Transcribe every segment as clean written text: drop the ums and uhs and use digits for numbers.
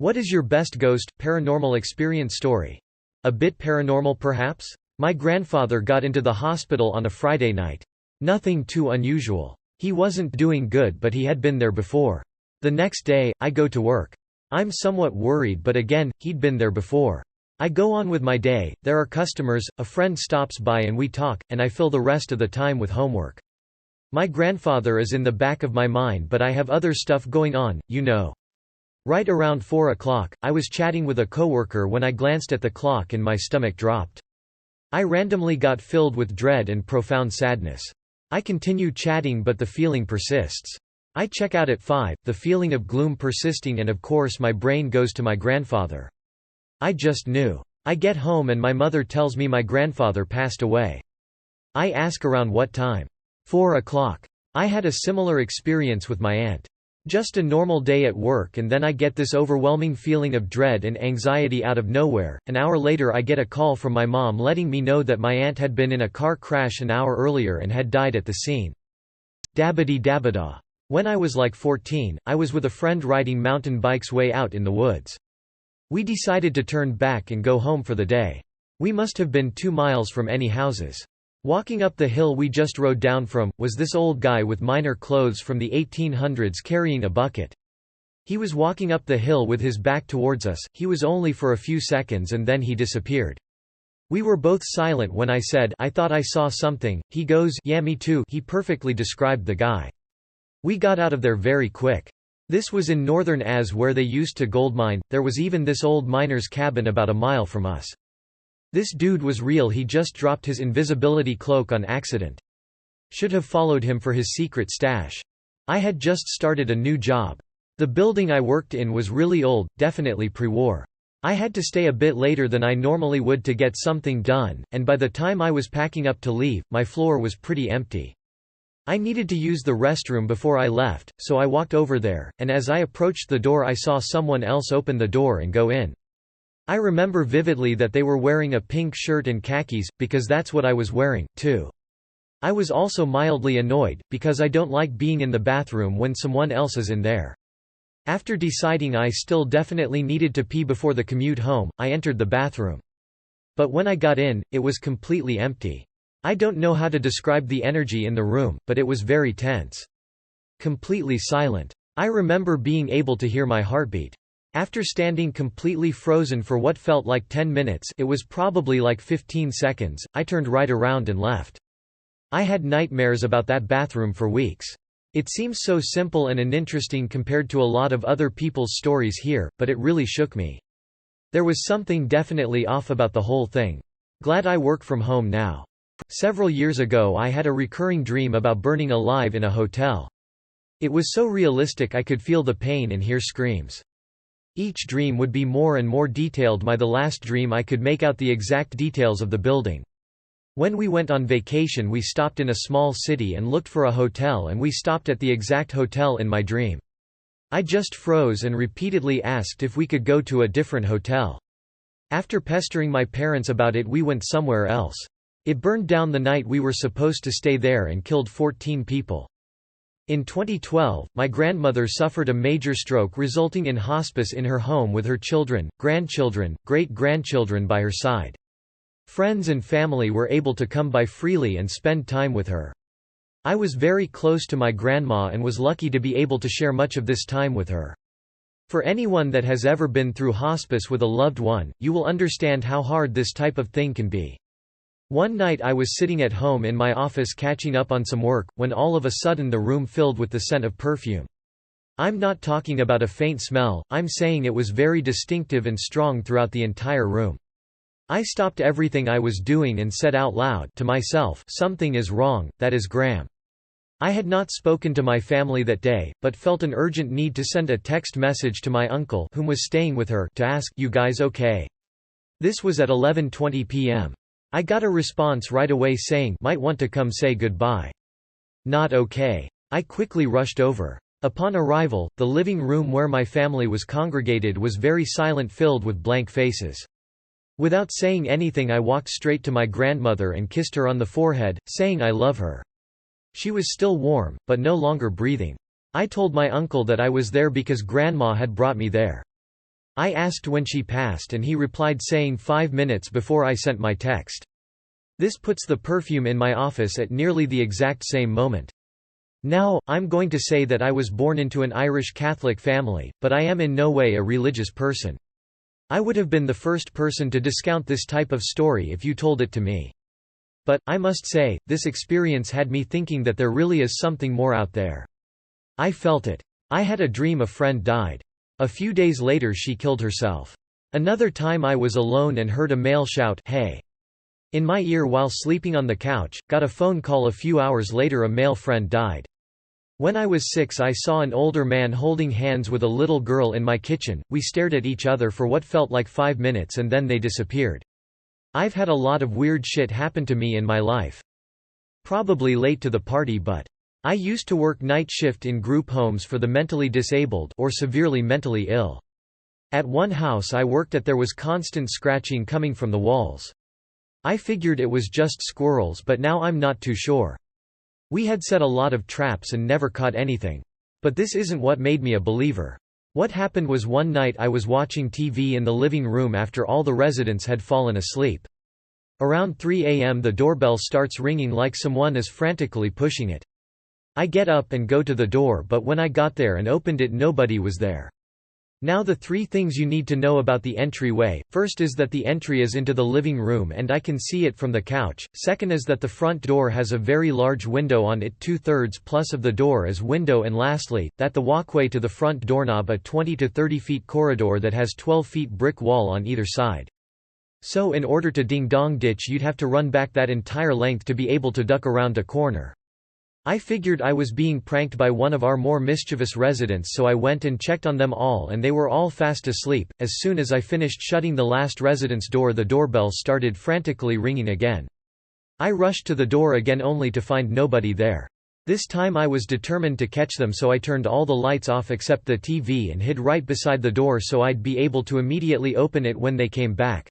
What is your best ghost, paranormal experience story? A bit paranormal perhaps? My grandfather got into the hospital on a Friday night. Nothing too unusual. He wasn't doing good, but he had been there before. The next day, I go to work. I'm somewhat worried, but again, he'd been there before. I go on with my day, there are customers, a friend stops by and we talk, and I fill the rest of the time with homework. My grandfather is in the back of my mind, but I have other stuff going on, you know. Right around 4 o'clock, I was chatting with a coworker when I glanced at the clock and my stomach dropped. I randomly got filled with dread and profound sadness. I continue chatting, but the feeling persists. I check out at 5, the feeling of gloom persisting, and of course my brain goes to my grandfather. I just knew. I get home and my mother tells me my grandfather passed away. I ask around what time. 4 o'clock. I had a similar experience with my aunt. Just a normal day at work, and then I get this overwhelming feeling of dread and anxiety out of nowhere. An hour later I get a call from my mom letting me know that my aunt had been in a car crash an hour earlier and had died at the scene. Dabbity dabbadah. When I was like 14, I was with a friend riding mountain bikes way out in the woods. We decided to turn back and go home for the day. We must have been 2 miles from any houses. Walking up the hill we just rode down from, was this old guy with miner clothes from the 1800s carrying a bucket. He was walking up the hill with his back towards us. He was only for a few seconds and then he disappeared. We were both silent when I said, "I thought I saw something." He goes, "Yeah, me too." He perfectly described the guy. We got out of there very quick. This was in northern Az where they used to gold mine. There was even this old miner's cabin about a mile from us. This dude was real, he just dropped his invisibility cloak on accident. Should have followed him for his secret stash. I had just started a new job. The building I worked in was really old, definitely pre-war. I had to stay a bit later than I normally would to get something done, and by the time I was packing up to leave, my floor was pretty empty. I needed to use the restroom before I left, so I walked over there, and as I approached the door I saw someone else open the door and go in. I remember vividly that they were wearing a pink shirt and khakis, because that's what I was wearing, too. I was also mildly annoyed, because I don't like being in the bathroom when someone else is in there. After deciding I still definitely needed to pee before the commute home, I entered the bathroom. But when I got in, it was completely empty. I don't know how to describe the energy in the room, but it was very tense. Completely silent. I remember being able to hear my heartbeat. After standing completely frozen for what felt like 10 minutes, it was probably like 15 seconds, I turned right around and left. I had nightmares about that bathroom for weeks. It seems so simple and uninteresting compared to a lot of other people's stories here, but it really shook me. There was something definitely off about the whole thing. Glad I work from home now. Several years ago I had a recurring dream about burning alive in a hotel. It was so realistic I could feel the pain and hear screams. Each dream would be more and more detailed. The last dream I could make out the exact details of the building. When we went on vacation we stopped in a small city and looked for a hotel, and we stopped at the exact hotel in my dream. I just froze and repeatedly asked if we could go to a different hotel. After pestering my parents about it we went somewhere else. It burned down the night we were supposed to stay there and killed 14 people. In 2012, my grandmother suffered a major stroke resulting in hospice in her home with her children, grandchildren, great-grandchildren by her side. Friends and family were able to come by freely and spend time with her. I was very close to my grandma and was lucky to be able to share much of this time with her. For anyone that has ever been through hospice with a loved one, you will understand how hard this type of thing can be. One night I was sitting at home in my office catching up on some work, when all of a sudden the room filled with the scent of perfume. I'm not talking about a faint smell, I'm saying it was very distinctive and strong throughout the entire room. I stopped everything I was doing and said out loud to myself, "Something is wrong, that is Graham." I had not spoken to my family that day, but felt an urgent need to send a text message to my uncle, whom was staying with her, to ask, "You guys okay?" This was at 11:20 p.m. I got a response right away saying, "Might want to come say goodbye." Not okay. I quickly rushed over. Upon arrival, the living room where my family was congregated was very silent, filled with blank faces. Without saying anything I walked straight to my grandmother and kissed her on the forehead, saying I love her. She was still warm, but no longer breathing. I told my uncle that I was there because Grandma had brought me there. I asked when she passed and he replied saying 5 minutes before I sent my text. This puts the perfume in my office at nearly the exact same moment. Now, I'm going to say that I was born into an Irish Catholic family, but I am in no way a religious person. I would have been the first person to discount this type of story if you told it to me. But, I must say, this experience had me thinking that there really is something more out there. I felt it. I had a dream a friend died. A few days later she killed herself. Another time I was alone and heard a male shout, "Hey!" in my ear while sleeping on the couch, got a phone call a few hours later a male friend died. When I was 6 I saw an older man holding hands with a little girl in my kitchen, we stared at each other for what felt like 5 minutes and then they disappeared. I've had a lot of weird shit happen to me in my life. Probably late to the party but I used to work night shift in group homes for the mentally disabled or severely mentally ill. At one house I worked at there was constant scratching coming from the walls. I figured it was just squirrels but now I'm not too sure. We had set a lot of traps and never caught anything. But this isn't what made me a believer. What happened was one night I was watching TV in the living room after all the residents had fallen asleep. Around 3 a.m. the doorbell starts ringing like someone is frantically pushing it. I get up and go to the door but when I got there and opened it nobody was there. Now the 3 things you need to know about the entryway, first is that the entry is into the living room and I can see it from the couch, second is that the front door has a very large window on it 2/3 plus of the door is window and lastly, that the walkway to the front doorknob a 20 to 30 feet corridor that has 12 feet brick wall on either side. So in order to ding-dong ditch you'd have to run back that entire length to be able to duck around a corner. I figured I was being pranked by one of our more mischievous residents so I went and checked on them all and they were all fast asleep. As soon as I finished shutting the last resident's door the doorbell started frantically ringing again. I rushed to the door again only to find nobody there. This time I was determined to catch them so I turned all the lights off except the TV and hid right beside the door so I'd be able to immediately open it when they came back.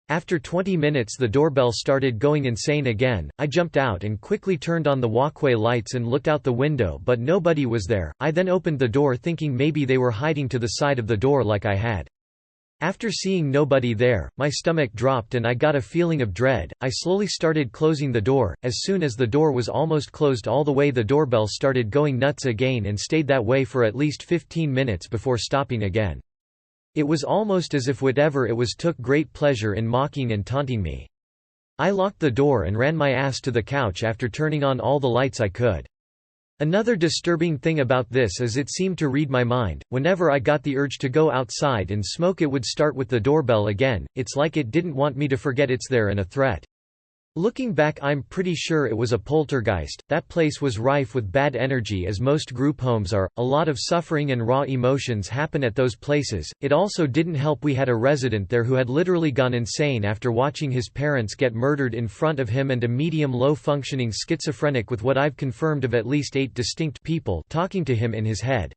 After 20 minutes the doorbell started going insane again. I jumped out and quickly turned on the walkway lights and looked out the window but nobody was there. I then opened the door thinking maybe they were hiding to the side of the door like I had. After seeing nobody there, my stomach dropped and I got a feeling of dread. I slowly started closing the door. As soon as the door was almost closed all the way the doorbell started going nuts again and stayed that way for at least 15 minutes before stopping again. It was almost as if whatever it was took great pleasure in mocking and taunting me. I locked the door and ran my ass to the couch after turning on all the lights I could. Another disturbing thing about this is it seemed to read my mind. Whenever I got the urge to go outside and smoke it would start with the doorbell again. It's like it didn't want me to forget it's there and a threat. Looking back I'm pretty sure it was a poltergeist. That place was rife with bad energy as most group homes are. A lot of suffering and raw emotions happen at those places. It also didn't help we had a resident there who had literally gone insane after watching his parents get murdered in front of him and a medium-low functioning schizophrenic with what I've confirmed of at least 8 distinct people talking to him in his head.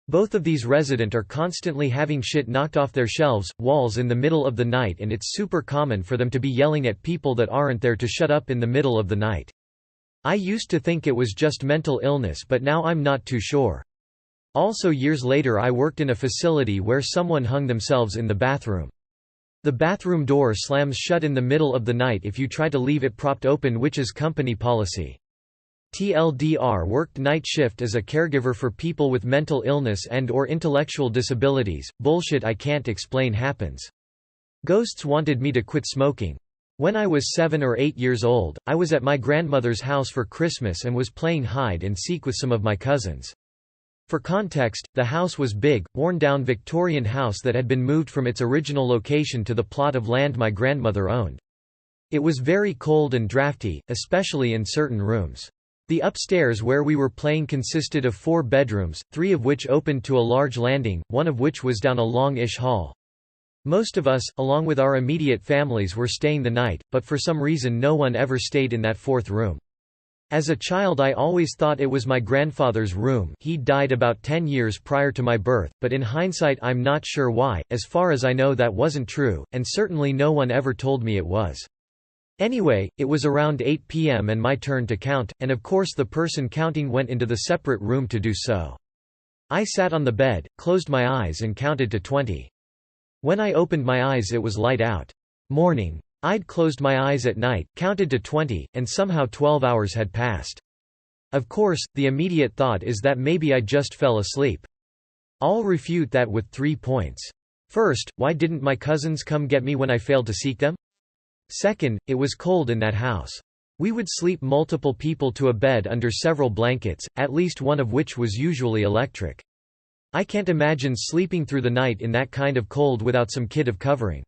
Both of these residents are constantly having shit knocked off their shelves, walls in the middle of the night and it's super common for them to be yelling at people that aren't there to shut up in the middle of the night. I used to think it was just mental illness but now I'm not too sure. Also years later I worked in a facility where someone hung themselves in the bathroom. The bathroom door slams shut in the middle of the night if you try to leave it propped open which is company policy. TLDR worked night shift as a caregiver for people with mental illness and/or intellectual disabilities. Bullshit I can't explain happens. Ghosts wanted me to quit smoking. When I was 7 or 8 years old, I was at my grandmother's house for Christmas and was playing hide and seek with some of my cousins. For context, the house was big, worn-down Victorian house that had been moved from its original location to the plot of land my grandmother owned. It was very cold and drafty, especially in certain rooms. The upstairs where we were playing consisted of 4 bedrooms, 3 of which opened to a large landing, one of which was down a long-ish hall. Most of us, along with our immediate families were staying the night, but for some reason no one ever stayed in that 4th room. As a child I always thought it was my grandfather's room. He'd died about 10 years prior to my birth, but in hindsight I'm not sure why. As far as I know that wasn't true, and certainly no one ever told me it was. Anyway, it was around 8 p.m. and my turn to count, and of course the person counting went into the separate room to do so. I sat on the bed, closed my eyes and counted to 20. When I opened my eyes it was light out. Morning. I'd closed my eyes at night, counted to 20, and somehow 12 hours had passed. Of course, the immediate thought is that maybe I just fell asleep. I'll refute that with 3 points. First, why didn't my cousins come get me when I failed to seek them? Second, it was cold in that house. We would sleep multiple people to a bed under several blankets, at least one of which was usually electric. I can't imagine sleeping through the night in that kind of cold without some kid of covering.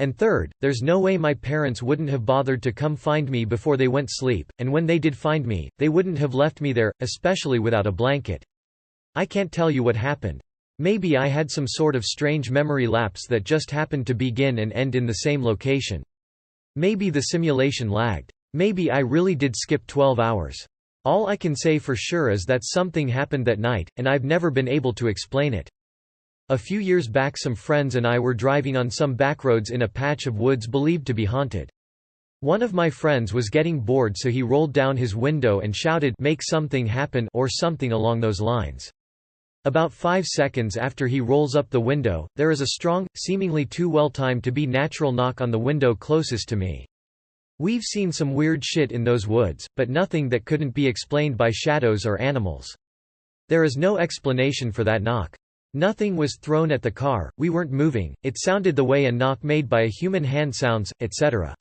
And third, there's no way my parents wouldn't have bothered to come find me before they went sleep, and when they did find me, they wouldn't have left me there, especially without a blanket. I can't tell you what happened. Maybe I had some sort of strange memory lapse that just happened to begin and end in the same location. Maybe the simulation lagged. Maybe I really did skip 12 hours. All I can say for sure is that something happened that night, and I've never been able to explain it. A few years back some friends and I were driving on some backroads in a patch of woods believed to be haunted. One of my friends was getting bored so he rolled down his window and shouted, "Make something happen," or something along those lines. About 5 seconds after he rolls up the window, there is a strong, seemingly too well timed to be natural knock on the window closest to me. We've seen some weird shit in those woods, but nothing that couldn't be explained by shadows or animals. There is no explanation for that knock. Nothing was thrown at the car, we weren't moving, it sounded the way a knock made by a human hand sounds, etc.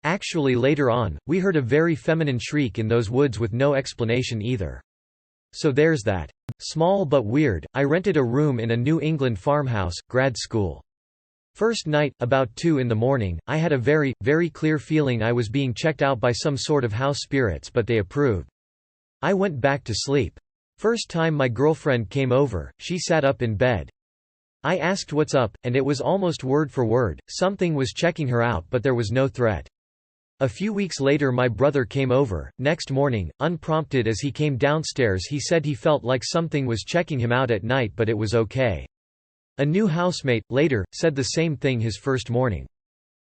Actually later on, we heard a very feminine shriek in those woods with no explanation either. So there's that. Small but weird, I rented a room in a New England farmhouse, grad school. First night, about 2 in the morning, I had a very, very clear feeling I was being checked out by some sort of house spirits but they approved. I went back to sleep. First time my girlfriend came over, she sat up in bed. I asked what's up, and it was almost word for word, something was checking her out but there was no threat. A few weeks later my brother came over, next morning, unprompted as he came downstairs he said he felt like something was checking him out at night but it was okay. A new housemate, later, said the same thing his first morning.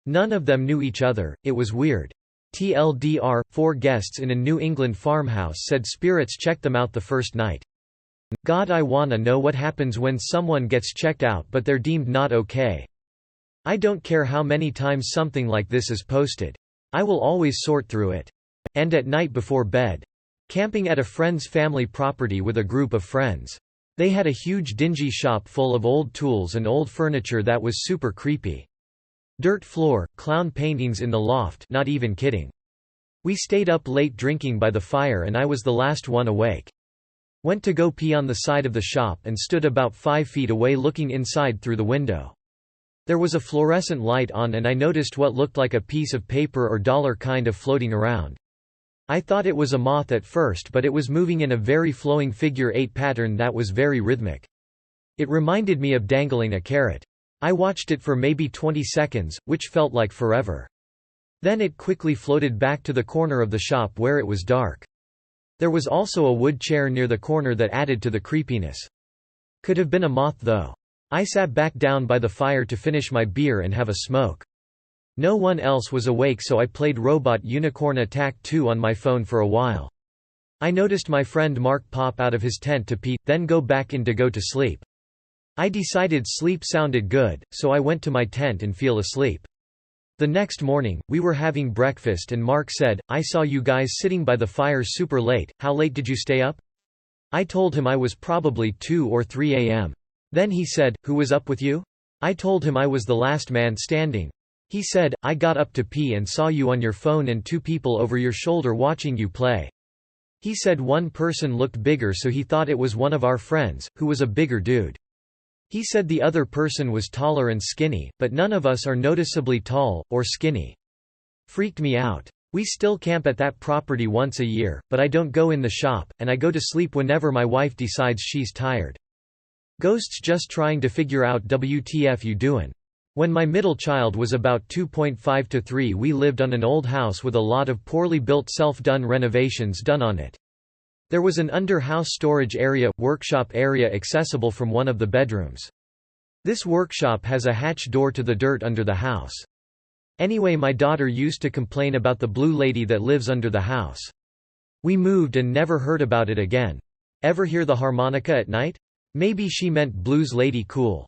None of them knew each other, it was weird. TLDR, 4 guests in a New England farmhouse said spirits checked them out the first night. God, I wanna know what happens when someone gets checked out but they're deemed not okay. I don't care how many times something like this is posted. I will always sort through it. And at night before bed. Camping at a friend's family property with a group of friends. They had a huge dingy shop full of old tools and old furniture that was super creepy. Dirt floor, clown paintings in the loft, not even kidding. We stayed up late drinking by the fire and I was the last one awake. Went to go pee on the side of the shop and stood about 5 feet away looking inside through the window. There was a fluorescent light on and I noticed what looked like a piece of paper or dollar kind of floating around. I thought it was a moth at first but it was moving in a very flowing figure 8 pattern that was very rhythmic. It reminded me of dangling a carrot. I watched it for maybe 20 seconds, which felt like forever. Then it quickly floated back to the corner of the shop where it was dark. There was also a wood chair near the corner that added to the creepiness. Could have been a moth though. I sat back down by the fire to finish my beer and have a smoke. No one else was awake so I played Robot Unicorn Attack 2 on my phone for a while. I noticed my friend Mark pop out of his tent to pee, then go back in to go to sleep. I decided sleep sounded good, so I went to my tent and fell asleep. The next morning, we were having breakfast and Mark said, "I saw you guys sitting by the fire super late, how late did you stay up?" I told him I was probably 2 or 3 a.m. Then he said, "Who was up with you?" I told him I was the last man standing. He said, "I got up to pee and saw you on your phone and 2 people over your shoulder watching you play." He said one person looked bigger so he thought it was one of our friends, who was a bigger dude. He said the other person was taller and skinny, but none of us are noticeably tall, or skinny. Freaked me out. We still camp at that property once a year, but I don't go in the shop, and I go to sleep whenever my wife decides she's tired. Ghosts just trying to figure out WTF you doin'. When my middle child was about 2.5 to 3 we lived on an old house with a lot of poorly built self-done renovations done on it. There was an under-house storage area, workshop area accessible from one of the bedrooms. This workshop has a hatch door to the dirt under the house. Anyway, my daughter used to complain about the blue lady that lives under the house. We moved and never heard about it again. Ever hear the harmonica at night? Maybe she meant blues lady cool.